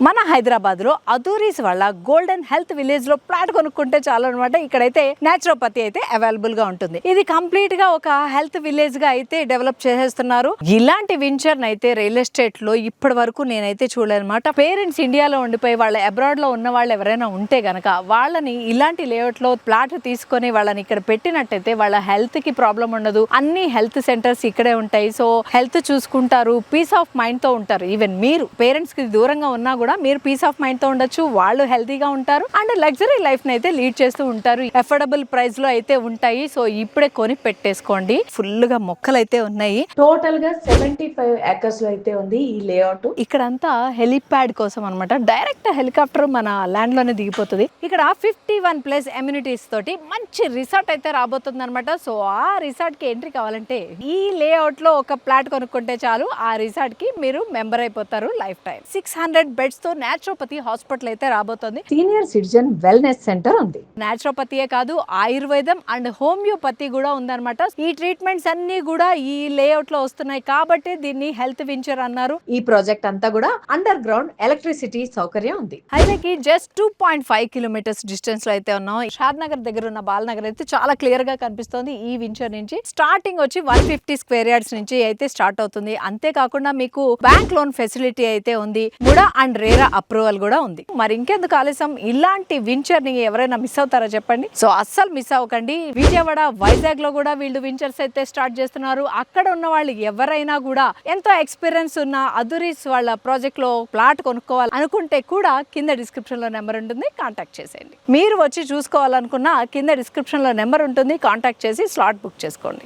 మన హైదరాబాద్ లో అదూరీస్ వాళ్ళ గోల్డెన్ హెల్త్ విలేజ్ లో ప్లాట్ కొనుక్కుంటే చాలు అనమాట. ఇక్కడైతే న్యాచురోపతి అయితే అవైలబుల్ గా ఉంటుంది. ఇది కంప్లీట్ గా ఒక హెల్త్ విలేజ్ గా అయితే డెవలప్ చేసేస్తున్నారు. ఇలాంటి వెంచర్ అయితే రియల్ ఎస్టేట్ లో ఇప్పటి వరకు నేనైతే చూడలేదన్నమాట. పేరెంట్స్ ఇండియాలో ఉండిపోయి వాళ్ళ అబ్రాడ్ లో ఉన్న వాళ్ళు ఎవరైనా ఉంటే గనక వాళ్ళని ఇలాంటి లేఅవుట్ లో ప్లాట్ తీసుకొని వాళ్ళని ఇక్కడ పెట్టినట్టయితే వాళ్ళ హెల్త్ కి ప్రాబ్లం ఉండదు. అన్ని హెల్త్ సెంటర్స్ ఇక్కడే ఉంటాయి. సో హెల్త్ చూసుకుంటారు, పీస్ ఆఫ్ మైండ్ తో ఉంటారు. ఈవెన్ మీరు పేరెంట్స్ కి దూరంగా ఉన్నా కూడా మీరు పీస్ ఆఫ్ మైండ్ తో ఉండొచ్చు. వాళ్ళు హెల్తీగా ఉంటారు అండ్ లగ్జరీ లైఫ్ ని అయితే లీడ్ చేస్తూ ఉంటారు. అఫోర్డబుల్ ప్రైస్ లో అయితే ఉంటాయి. సో ఇప్పుడే కొని పెట్టేసుకోండి. ఫుల్ గా మొక్కలు అయితే ఉన్నాయి. టోటల్ గా 75 ఏకర్స్ లో అయితే ఉంది ఈ లేఅవుట్. ఇక్కడంతా హెలిప్యాడ్ కోసం అనమాట. డైరెక్ట్ హెలికాప్టర్ మన ల్యాండ్ లోనే దిగిపోతుంది. ఇక్కడ 51+ ఎమ్యూనిటీస్ తోటి మంచి రిసార్ట్ అయితే రాబోతుంది అనమాట. సో ఆ రిసార్ట్ కి ఎంట్రీ కావాలంటే ఈ లేఅవుట్ లో ఒక ప్లాట్ కొనుక్కుంటే చాలు, ఆ రిసార్ట్ కి మీరు మెంబర్ అయిపోతారు లైఫ్ టైం. 600 బెడ్స్ తో న్యాచురోపతి హాస్పిటల్ అయితే రాబోతుంది. సీనియర్ సిటిజన్ వెల్నెస్ సెంటర్ ఉంది. న్యాచురోపతియే కాదు, ఆయుర్వేదం అండ్ హోమియోపతి కూడా ఉందన్నమాట. ఈ ట్రీట్మెంట్స్ అన్ని కూడా ఈ లేఅవుట్ లో వస్తున్నాయి కాబట్టి దీన్ని హెల్త్ వెంచర్ అన్నారు. ఈ ప్రాజెక్ట్ అంతా కూడా అండర్ గ్రౌండ్ ఎలక్ట్రిసిటీ సౌకర్యం ఉంది. హైవేకి జస్ట్ 2.5 కిలోమీటర్స్ డిస్టెన్స్ లో అయితే ఉన్నాం. షాద్ నగర్ దగ్గర ఉన్న బాలనగర్ అయితే చాలా క్లియర్ గా కనిపిస్తుంది. ఈ వెంచర్ నుంచి స్టార్టింగ్ వచ్చి 150 స్క్వేర్ యార్డ్స్ నుంచి అయితే స్టార్ట్ అవుతుంది. అంతేకాకుండా మీకు బ్యాంక్ లోన్ ఫెసిలిటీ అయితే ఉంది. ముడా అండ్ రేరా అప్రూవల్ కూడా ఉంది. మరి ఇంకెందుకు ఆలస్యం, ఇలాంటి వెంచర్ ని ఎవరైనా మిస్ అవుతారా చెప్పండి. సో అస్సలు మిస్ అవ్వకండి. విజయవాడ, వైజాగ్ లో కూడా వీళ్ళు వెంచర్స్ అయితే స్టార్ట్ చేస్తున్నారు. అక్కడ ఉన్న వాళ్ళు ఎవరైనా కూడా ఎంతో ఎక్స్పీరియన్స్ ఉన్న అదూరీస్ వాళ్ళ ప్రాజెక్ట్ లో ప్లాట్ కొనుక్కోవాలి అనుకుంటే కూడా కింద డిస్క్రిప్షన్ లో నెంబర్ ఉంటుంది, కాంటాక్ట్ చేసేయండి. మీరు వచ్చి చూసుకోవాలనుకున్నా కింద డిస్క్రిప్షన్ లో నెంబర్ ఉంటుంది, కాంటాక్ట్ చేసి స్లాట్ బుక్ చేసుకోండి.